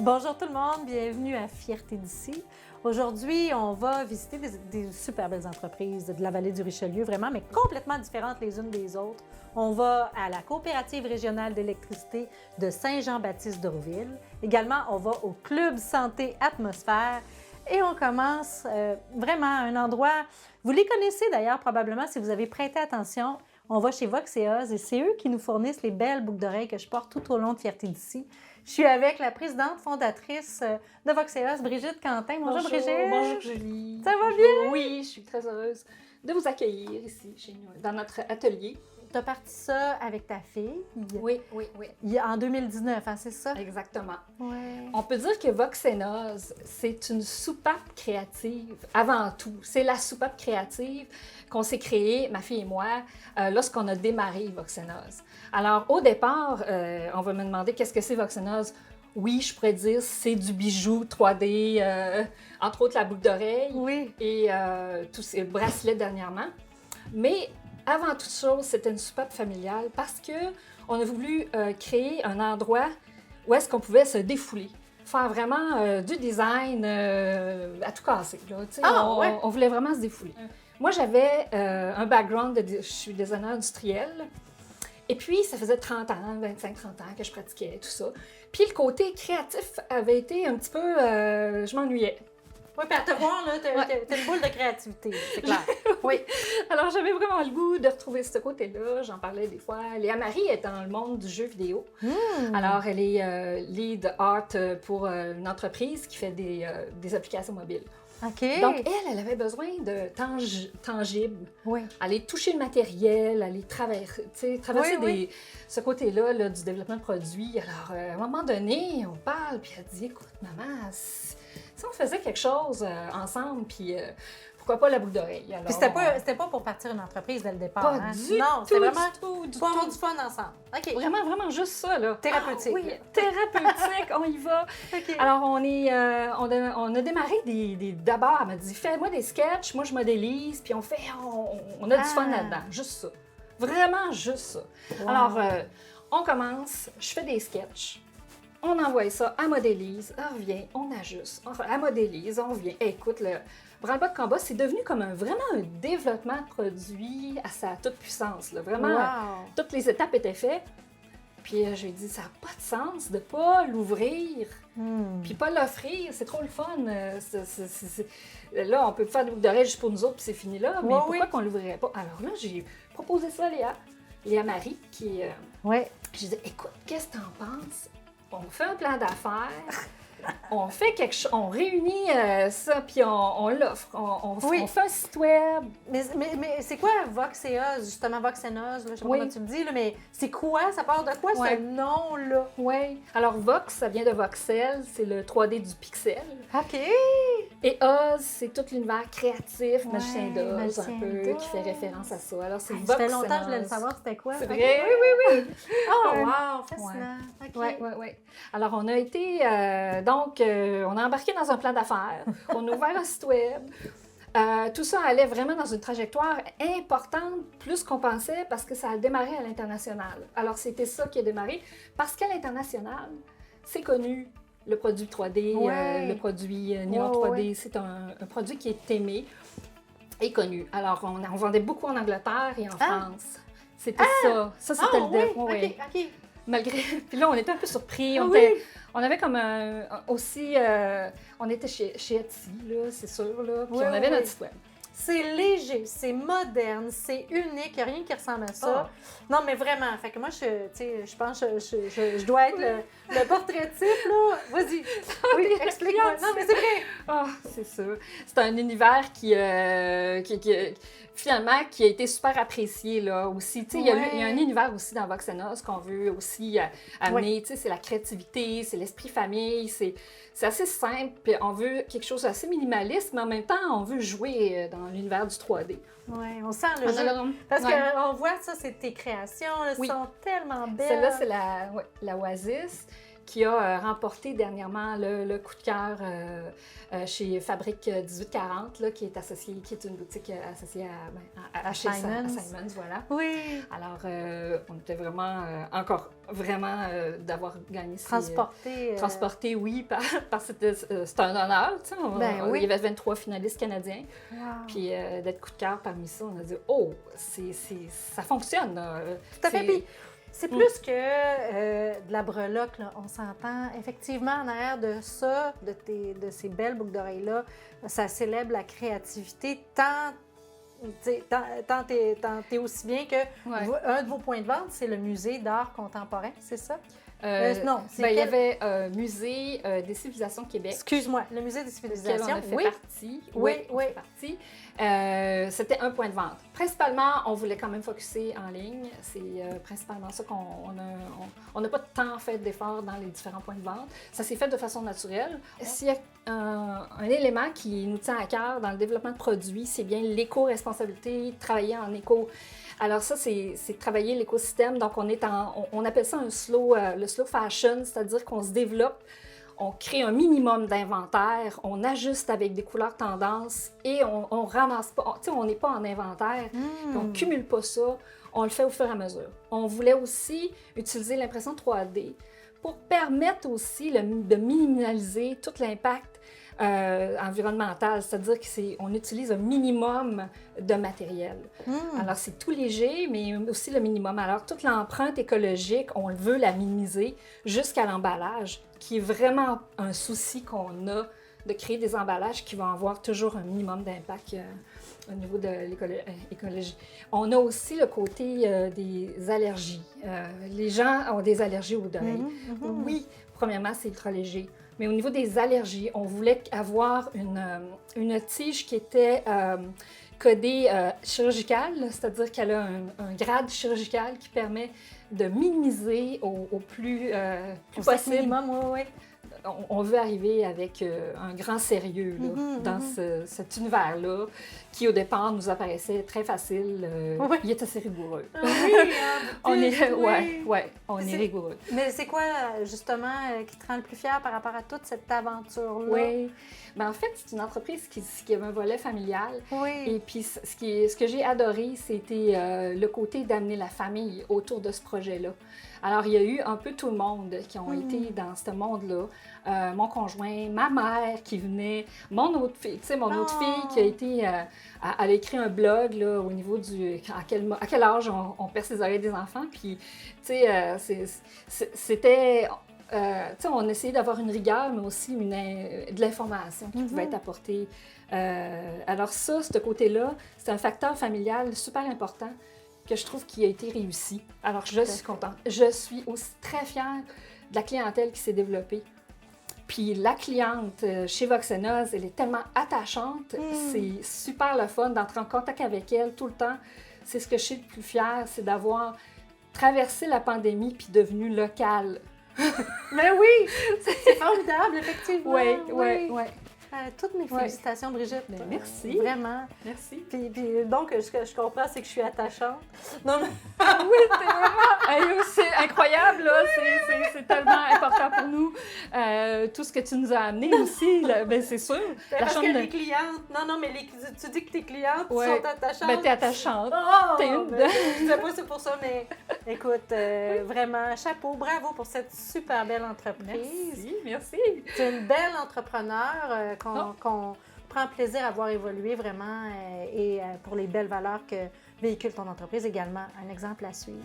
Bonjour tout le monde, bienvenue à Fierté d'ici. Aujourd'hui, on va visiter des super belles entreprises de la vallée du Richelieu, vraiment, mais complètement différentes les unes des autres. On va à la coopérative régionale d'électricité de Saint-Jean-Baptiste-d'Orville. Également, on va au Club Santé Atmosphère. Et on commence vraiment à un endroit, vous les connaissez d'ailleurs probablement si vous avez prêté attention. On va chez Vox et Oz et c'est eux qui nous fournissent les belles boucles d'oreilles que je porte tout au long de Fierté d'ici. Je suis avec la présidente fondatrice de Vox et Oz, Brigitte Quentin. Bonjour Brigitte. Bonjour Julie. Ça va Bonjour. bien? Oui, je suis très heureuse de vous accueillir ici chez nous, dans notre atelier. Tu as parti ça avec ta fille. Oui. En 2019, hein, c'est ça? Exactement. Ouais. On peut dire que Vox et Oz, c'est une soupape créative avant tout. C'est la soupape créative qu'on s'est créée, ma fille et moi, lorsqu'on a démarré Vox et Oz. Alors, au départ, on va me demander qu'est-ce que c'est Vox et Oz. Oui, je pourrais dire c'est du bijou 3D, entre autres la boucle d'oreille et tous ces bracelets dernièrement. Mais avant toute chose, c'était une soupape familiale parce qu'on a voulu créer un endroit où est-ce qu'on pouvait se défouler, faire vraiment du design à tout casser. Là, on voulait vraiment se défouler. Moi, j'avais un background, je suis designer industriel. Et puis, ça faisait 30 ans, 25-30 ans que je pratiquais tout ça. Puis, le côté créatif avait été un petit peu... je m'ennuyais. Oui, puis à te voir, là, t'as une boule de créativité, c'est clair. Oui. Alors, j'avais vraiment le goût de retrouver ce côté-là. J'en parlais des fois. Léa Marie est dans le monde du jeu vidéo. Alors, elle est lead art pour une entreprise qui fait des applications mobiles. OK. Donc, elle avait besoin de tangible. Oui. Aller toucher le matériel, aller traverser ce côté-là là, du développement de produits. Alors, à un moment donné, on parle, puis elle dit, écoute, maman, si on faisait quelque chose ensemble, puis pourquoi pas la boucle d'oreille? Alors, Puis c'était pas pour partir une entreprise dès le départ, pas hein? du Non, tout, c'était vraiment du pour avoir tout. du fun ensemble. OK. Vraiment juste ça, là. Thérapeutique. Ah, oui, thérapeutique, on y va. OK. Alors, on a démarré d'abord, elle m'a dit, fais-moi des sketchs, moi je modélise, puis on a du fun là-dedans, juste ça. Vraiment juste ça. Wow. Alors, on commence, je fais des sketchs. On envoie ça, elle modélise, elle revient, on ajuste, elle modélise, on revient. Écoute, le branle-bas de combat, c'est devenu comme vraiment un développement de produit à sa toute puissance. Là. Vraiment, toutes les étapes étaient faites. Puis j'ai dit, ça n'a pas de sens de ne pas l'ouvrir, puis pas l'offrir, c'est trop le fun. Là, on peut faire des boucles d'oreilles juste pour nous autres, puis c'est fini là, mais pourquoi qu'on ne l'ouvrirait pas? Alors là, j'ai proposé ça à Léa Marie, qui... J'ai dit, écoute, qu'est-ce que t'en penses? On fait un plan d'affaires, on fait quelque chose, on réunit ça, puis on l'offre, on fait un site web. Mais c'est quoi Vox et Oz, justement Vox et Oz, là, je sais pas comment tu me dis, là, mais c'est quoi, ça part de quoi ce nom-là? Oui, alors Vox, ça vient de voxel, c'est le 3D du pixel. OK! Et Oz, c'est tout l'univers créatif, magicien d'Oz, un peu, qui fait référence à ça. Alors c'est Vox. Ça fait longtemps que je voulais le savoir, c'était quoi? C'est vrai? Oui. Oh, wow, fascinant! Oui. Alors, on a été, on a embarqué dans un plan d'affaires, on a ouvert un site web. Tout ça allait vraiment dans une trajectoire importante, plus qu'on pensait, parce que ça a démarré à l'international. Alors, c'était ça qui a démarré, parce qu'à l'international, c'est connu, le produit 3D, le produit Néon 3D, c'est un produit qui est aimé et connu. Alors, on vendait beaucoup en Angleterre et en France. C'était ça. Ça, c'était le dépôt. OK. Malgré... Puis là, on était un peu surpris. On avait comme aussi... on était chez Etsy, là, c'est sûr, là. Puis on avait notre site web. C'est léger, c'est moderne, c'est unique, il n'y a rien qui ressemble à ça. Non, mais vraiment, fait que moi, je pense que je dois être le portrait type, là. Vas-y, explique-moi. Non, mais c'est vrai. C'est sûr. C'est un univers qui finalement, qui a été super apprécié, là, aussi. Il y a un univers aussi dans Vox et Oz qu'on veut aussi amener. C'est la créativité, c'est l'esprit famille, c'est assez simple, puis on veut quelque chose d'assez minimaliste, mais en même temps, on veut jouer dans l'univers du 3D. Oui, on sent le jeu. Parce qu'on voit ça, c'est tes créations, elles sont tellement belles. Celle-là, c'est la Oasis. qui a remporté dernièrement le coup de cœur chez Fabrique 1840, là, qui est une boutique associée à Simons. Simons, voilà. Oui. Alors, on était vraiment, d'avoir gagné Transporté, oui, c'est un honneur, tu sais. Oui. Il y avait 23 finalistes canadiens. Wow. Puis d'être coup de cœur parmi ça, on a dit, oh, ça fonctionne. Tout à fait. Puis, c'est plus que de la breloque, là. On s'entend. Effectivement, en arrière de ça, de ces belles boucles d'oreilles-là, ça célèbre la créativité tant t'es aussi bien que un de vos points de vente, c'est le musée d'art contemporain, c'est ça? Non, il y avait Musée des civilisations Québec. Excuse-moi, le Musée des civilisations. On a fait partie. Oui. C'était un point de vente. Principalement, on voulait quand même focusser en ligne. C'est principalement ça on n'a pas tant fait d'efforts dans les différents points de vente. Ça s'est fait de façon naturelle. S'il y a un élément qui nous tient à cœur dans le développement de produits, c'est bien l'éco-responsabilité, travailler en éco. Alors ça, c'est travailler l'écosystème. Donc, on appelle ça le slow fashion, c'est-à-dire qu'on se développe, on crée un minimum d'inventaire, on ajuste avec des couleurs tendances et on ramasse pas, on n'est pas en inventaire, on ne cumule pas ça, on le fait au fur et à mesure. On voulait aussi utiliser l'impression 3D pour permettre aussi de minimaliser tout l'impact environnemental, c'est-à-dire qu'on utilise un minimum de matériel. Alors, c'est tout léger, mais aussi le minimum. Alors, toute l'empreinte écologique, on veut la minimiser jusqu'à l'emballage, qui est vraiment un souci qu'on a de créer des emballages qui vont avoir toujours un minimum d'impact au niveau de l'écologie. On a aussi le côté des allergies. Les gens ont des allergies aux oreilles. Oui, premièrement, c'est ultra léger. Mais au niveau des allergies, on voulait avoir une tige qui était codée chirurgicale, c'est-à-dire qu'elle a un grade chirurgical qui permet de minimiser au plus possible. Minimum, oui. On veut arriver avec un grand sérieux là, dans cet univers-là, qui au départ nous apparaissait très facile. Il est assez rigoureux. On est rigoureux. Mais c'est quoi, justement, qui te rend le plus fier par rapport à toute cette aventure-là? Oui. Ben, en fait, c'est une entreprise qui avait un volet familial. Oui. Et puis, ce que j'ai adoré, c'était le côté d'amener la famille autour de ce projet-là. Alors, il y a eu un peu tout le monde qui ont été dans ce monde-là. Mon conjoint, ma mère qui venait, mon autre fille, tu sais, autre fille qui a été, elle a écrit un blog là, au niveau à quel âge on perce les oreilles des enfants. Puis, tu sais, c'était, tu sais, on essayait d'avoir une rigueur, mais aussi de l'information qui pouvait être apportée. Alors ça, ce côté-là, c'est un facteur familial super important que je trouve qui a été réussi. Alors, je suis contente. Je suis aussi très fière de la clientèle qui s'est développée. Puis la cliente chez Voxenoz, elle est tellement attachante, c'est super le fun d'entrer en contact avec elle tout le temps. C'est ce que je suis le plus fière, c'est d'avoir traversé la pandémie puis devenu locale. Mais oui, c'est formidable, effectivement. Oui. Toutes mes félicitations, Brigitte. Ben, merci. Vraiment. Merci. Puis donc, ce que je comprends, c'est que je suis attachante. Non, mais... Oui, c'est vraiment c'est incroyable, là. C'est tellement important pour nous. Tout ce que tu nous as amené aussi, là, ben, c'est sûr. Parce que les clientes... Non, mais tu dis que tes clientes sont attachantes. Ben, t'es attachante. Je disais pas c'est pour ça, mais écoute, vraiment, chapeau, bravo pour cette super belle entreprise. Merci. Tu es une belle entrepreneur qu'on prend plaisir à voir évoluer vraiment et pour les belles valeurs que véhicule ton entreprise également. Un exemple à suivre.